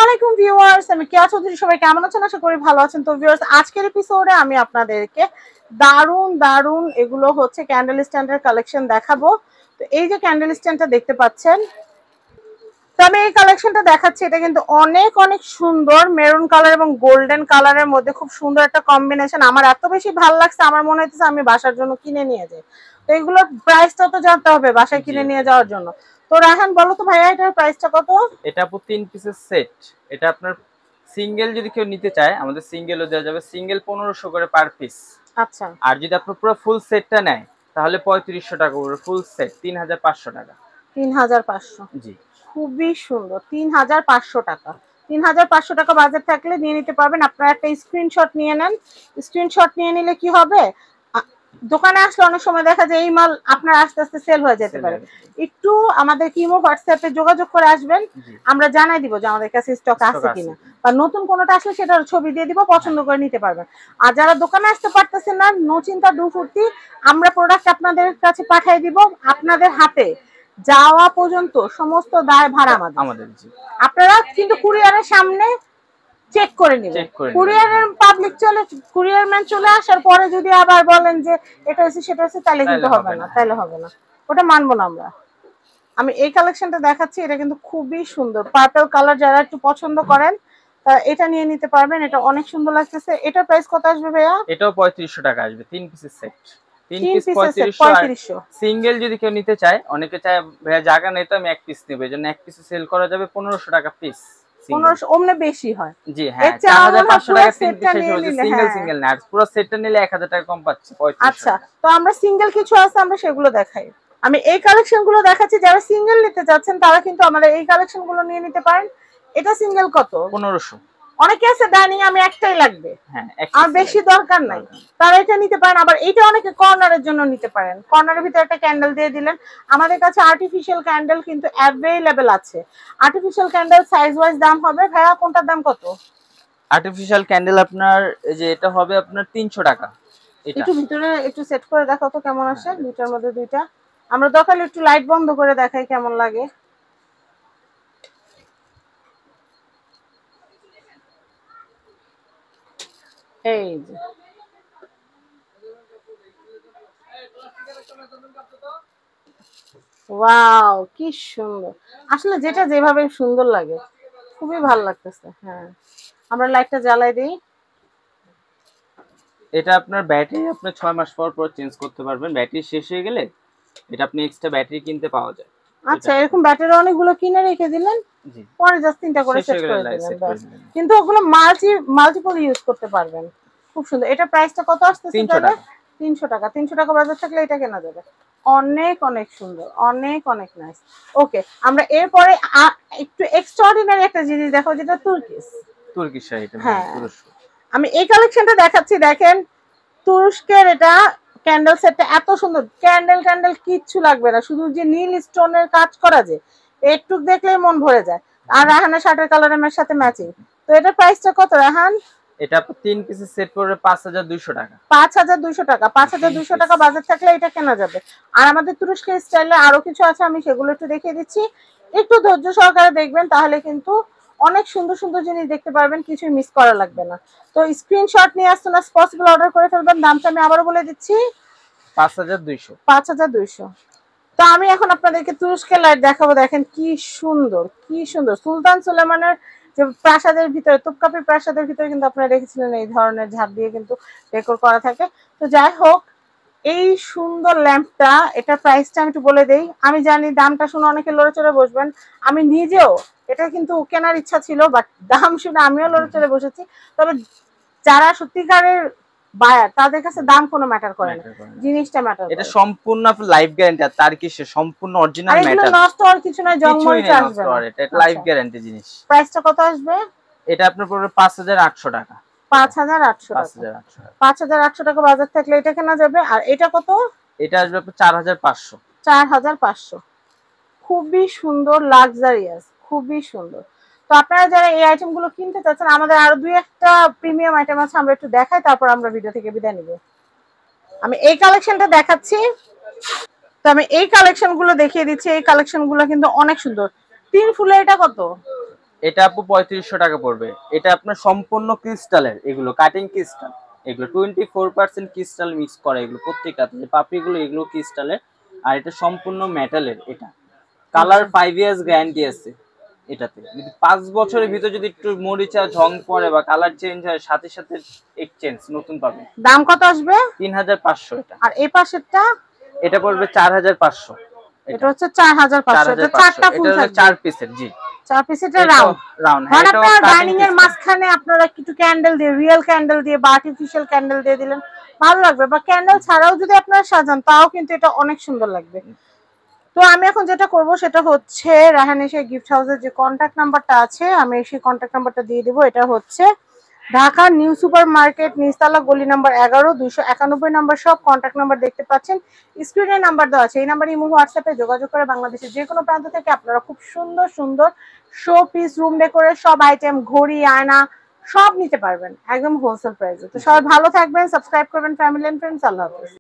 আলাইকুম ভিউয়ার্স, আমি কেয়া চৌধুরী। সবাই কেমন আছেন? আশা করি ভালো আছেন। তো ভিউয়ার্স, আজকের এপিসোডে আমি আপনাদেরকে দারুন দারুন এগুলো হচ্ছে ক্যান্ডেল স্ট্যান্ডের কালেকশন দেখাবো। তো এই যে ক্যান্ডেল স্ট্যান্ডটা দেখতে পাচ্ছেন, তো আমি এই কালেকশনটা দেখাচ্ছি। এটা কিন্তু অনেক অনেক সুন্দর, মেরুন কালার এবং গোল্ডেন কালারের মধ্যে খুব সুন্দর একটা কম্বিনেশন। আমার এত বেশি ভালো লাগছে, আমার মনে হচ্ছে আমি বাসার জন্য কিনে নিয়ে যাই। তো এগুলোর প্রাইসটা তো জানতে হবে বাসায় কিনে নিয়ে যাওয়ার জন্য। তো রাহান, বলো তো ভাইয়া, এটার প্রাইসটা কত? এটা আপু 3 পিসের সেট। এটা আপনার সিঙ্গেল যদি কেউ নিতে চায়, আমাদের সিঙ্গেলও দেওয়া যাবে। সিঙ্গেল 1500 করে পার পিস। আচ্ছা, আর যদি আপনার পুরো ফুল সেটটা নেয় তাহলে 3500 টাকা পড়বে। ফুল সেট 3500 টাকা। 3500। জি, খুবই সুন্দর, 3500 টাকা। 3500 টাকা বাজেট থাকলে নিয়ে নিতে পারবেন। আপনারা একটা স্ক্রিনশট নিয়ে নেন। স্ক্রিনশট নিয়ে নিলে কি হবে, দোকানে আসলে অনেক সময় দেখা যায় এই মাল আপনার আস্তে আস্তে সেল হয়ে যেতে পারে। একটু আমাদের ইমো হোয়াটসঅ্যাপে যোগাযোগ করে আসবেন, আমরা জানাই দিব যে আমাদের কাছে স্টক আছে কিনা, বা নতুন কোনোটা আসলে সেটার ছবি দিয়ে দিব, পছন্দ করে নিতে পারবেন। আর যারা দোকানে আসতে পারতেছেন না, নো চিন্তা ডু ফুর্তি, আমরা প্রোডাক্ট আপনাদের কাছে পাঠিয়ে দিব। আপনাদের হাতে যাওয়া পর্যন্ত সমস্ত দায় ভাড়া আমাদের। আপনারা কিন্তু কুরিয়ারের সামনে চেক করে নেবেন। কুরিয়ারের পাবলিক চলে, কুরিয়ার ম্যান চলে আসার পরে যদি আবার বলেন যে এটা হচ্ছে সেটা হচ্ছে, তাহলে কিন্তু হবে না, তাহলে হবে না, ওটা মানবো না আমরা। আমি এই কালেকশনটা দেখাচ্ছি, এটা কিন্তু খুবই সুন্দর পার্পল কালার। যারা একটু পছন্দ করেন এটা নিয়ে নিতে পারবেন। এটা অনেক সুন্দর লাগতেছে। এটার প্রাইস কত আসবে ভাইয়া? এটাও 3500 টাকা আসবে। 3 পিসের সেট। 3 পিস 3500। সিঙ্গেল যদি কেউ নিতে চায়, অনেকে চায় ভাইয়া জায়গা নেই তো আমি এক পিস নেব, এজন্য এক পিস সেল করা যাবে 1500 টাকা পিস। 1500 ওমনে বেশি হয়। জি হ্যাঁ, 4500 টাকা 3 পিস হচ্ছে সিঙ্গেল সিঙ্গেল না। আর পুরো সেটটা নিলে 1000 টাকা কম পাচ্ছি, 3500। আচ্ছা, তো আমরা সিঙ্গেল কিছু আছে, আমরা সেগুলো দেখাই। আমি এই কালেকশন গুলো দেখাচ্ছি। যারা সিঙ্গেল নিতে চাচ্ছেন তারা কিন্তু আমাদের এই কালেকশন গুলো নিয়ে নিতে পারেন। এটা সিঙ্গেল কত? 1500। অনেকে আছে ডাইনিং আমি একটাই লাগবে, হ্যাঁ, আর বেশি দরকার নাই, তারা এটা নিতে পারেন। আবার এটা অনেকে কর্নারের জন্য নিতে পারেন। কর্নারের ভিতরে একটা ক্যান্ডেল দিয়ে দিলেন। আমাদের কাছে আর্টিফিশিয়াল ক্যান্ডেল কিন্তু অ্যাভেলেবেল আছে। আর্টিফিশিয়াল ক্যান্ডেল সাইজ ওয়াইজ দাম হবে। ভাইয়া, কোনটার দাম কত? আর্টিফিশিয়াল ক্যান্ডেল আপনার এই যে এটা হবে আপনার 300 টাকা। এটা একটু ভিতরে একটু সেট করে দেখাও তো কেমন আসে। দুইটার মধ্যে দুইটা আমরা দরকার একটু লাইট বন্ধ করে দেখাই কেমন লাগে। এই যে ওয়াও, কি সুন্দর! আসলে যেটা যেভাবে সুন্দর লাগে, খুবই ভালো লাগতেছে। হ্যাঁ, আমরা লাইটটা জ্বালাই দিই। এটা আপনার ব্যাটারি আপনি 6 মাস পর পর চেঞ্জ করতে পারবেন। ব্যাটারি শেষ হয়ে গেলে এটা আপনি এক্সট্রা ব্যাটারি কিনতে পাওয়া যায়। আচ্ছা, এরকম ব্যাটারি অনেকগুলো কিনে রেখে দিলেন, জি, পরে জাস্ট তিনটা করে সেট করে দিলেন, কিন্তু ওগুলো মাল্টিপল ইউজ করতে পারবেন। খুব সুন্দর। এটা প্রাইসটা কত আসতেছে? 300 টাকা। 300 টাকা। 300 টাকা বাজার থাকলে এটা কেনা যাবে। অনেক অনেক সুন্দর, অনেক অনেক নাইস। ওকে, আমরা এরপরে একটু এক্সট্রাঅর্ডিনারি একটা জিনিস দেখো, যেটা তুর্কি শাড়ি। এটা হ্যাঁ, তুরস্ক। আমি এই কালেকশনটা দেখাচ্ছি। দেখেন, তুরস্কের এটা ক্যান্ডেল সেটটা এত সুন্দর। ক্যান্ডেল ক্যান্ডেল কিচ্ছু লাগবে না, শুধু যে নীল স্টোনের কাজ করা, যে একটু দেখলেই মন ভরে যায়। আর রাহানের শার্টের কালারের সাথে ম্যাচিং। তো এটার প্রাইসটা কত রাহান? এটা 3 পিসের সেট পড়বে 5200 টাকা। 5200 টাকা। 5200 টাকা বাজেট থাকলে এটা কেনা যাবে। আর আমাদের তুরস্কের স্টাইলে আরো কিছু আছে, আমি সেগুলো একটু দেখিয়ে দিচ্ছি। একটু ধৈর্য সহকারে দেখবেন, তাহলে কিন্তু অনেক সুন্দর সুন্দর জিনিস দেখতে পারবেন, কিছুই মিস করা লাগবে না। তো স্ক্রিনশট নিয়ে আসতে না পসিবল অর্ডার করে ফেলবেন। দামটা আমি আবারও বলে দিচ্ছি, 5200। 5200। তো আমি এখন আপনাদেরকে তুরস্কের লাইট দেখাবো। দেখেন কি সুন্দর, কি সুন্দর! সুলতান সুলেমানের যে প্রাসাদের ভিতরে, তোপকাপি প্রাসাদের ভিতরে কিন্তু আপনারা দেখেছিলেন এই ধরনের ঝাড় দিয়ে কিন্তু ডেকোর করা থাকে। তো যাই হোক, এই সুন্দর ল্যাম্পটা, এটা প্রাইসটা আমি একটু বলে দেই। আমি জানি দামটা শুনে অনেকে লড়ে চড়ে বসবেন, আমি নিজেও এটা কিন্তু কেনার ইচ্ছা ছিল, বাট দাম শুনে আমিও লড়ে চড়ে বসেছি। তবে যারা সত্যিকারের বায়ার, তাদের কাছে দাম কোনো ম্যাটার করে না, জিনিসটা ম্যাটার করে। এটা সম্পূর্ণ লাইফ গ্যারান্টি। আর তার কি সম্পূর্ণ অরিজিনাল ম্যাটার, এগুলো নষ্ট হওয়ার কিছু না, জংমরিচ আসবে না। এটা লাইফ গ্যারান্টি জিনিস। প্রাইসটা কত আসবে? এটা আপনার পড়বে 5800 টাকা। 5800 টাকা। 5800 টাকা বাজার থাকলে এটা কেনা যাবে। আর এটা কত? এটা আসবে আপনার 4500। 4500। খুবই সুন্দর, লাক্সারিয়াস, খুবই সুন্দর। তো আপনারা যারা এই আইটেম গুলো কিনতে চাচ্ছেন, আমাদের আরো দুই একটা প্রিমিয়াম আইটেম আছে, আমরা একটু দেখাই, তারপর আমরা ভিডিও থেকে বিদায় নিব। আমি এই কালেকশনটা দেখাচ্ছি। তো আমি এই কালেকশন গুলো দেখিয়ে দিচ্ছি। এই কালেকশন গুলো কিন্তু অনেক সুন্দর। 3 ফুলের এটা কত? এটা আপু 3500 টাকা পড়বে। এটা আপনার সম্পূর্ণ ক্রিস্টালের, এগুলো কাটিং ক্রিস্টাল, এগুলো 24% ক্রিস্টাল মিক্স করা, এগুলো প্রত্যেকটাতে যে পাপড়িগুলো এগুলো ক্রিস্টালের, আর এটা সম্পূর্ণ মেটালের। এটা কালার 5 ইয়ার্স গ্যারান্টি আছে এটাতে। যদি 5 বছরের ভিতর যদি একটু মরিচা ঝং পড়ে বা কালার চেঞ্জ হয়, সাথে সাথে এক্সচেঞ্জ নতুন পাবেন। দাম কত আসবে? 3500 এটা। আর এই পাশেরটা? এটা পড়বে 4500। এটা হচ্ছে 4500। এটা চারটা ফুল এটা হলো থাকবে। 4 পিসের, জি। 4 পিসের রাউন্ড। রাউন্ড, হ্যাঁ, হ্যাঁ, আপনারা এটা ডাইনিং এর মাঝখানে আপনারা কিছু ক্যান্ডেল দিয়ে, রিয়েল ক্যান্ডেল দিয়ে বা আর্টিফিশিয়াল ক্যান্ডেল দিয়ে দিলেন, ভালো লাগবে। বা ক্যান্ডেল ছাড়াও যদি আপনারা সাজান তাও কিন্তু এটা অনেক সুন্দর লাগবে। তো আমি এখন যেটা করব সেটা হচ্ছে রাহান এশিয়া গিফট হাউসের যে কন্ট্যাক্ট নাম্বারটা আছে, আমি সেই কন্ট্যাক্ট নাম্বারটা দিয়ে দিব। এটা হচ্ছে ঢাকা নিউ সুপার মার্কেট, নিচতলা, গলি নাম্বার 11, 291 নাম্বার সব কন্ট্যাক্ট নাম্বার দেখতে পাচ্ছেন। স্ক্রিনে নাম্বার দেওয়া আছে, এই নাম্বারে ইমো হোয়াটসঅ্যাপে যোগাযোগ করে বাংলাদেশের যে কোনো প্রান্ত থেকে আপনারা খুব সুন্দর সুন্দর শো পিস, রুম ডেকোরের সব আইটেম, ঘড়ি, আয়না সব নিতে পারবেন একদম হোলসেল প্রাইসে। তো সবাই ভালো থাকবেন, সাবস্ক্রাইব করবেন ফ্যামিলি এন্ড ফ্রেন্ডস। আল্লাহ হাফেজ।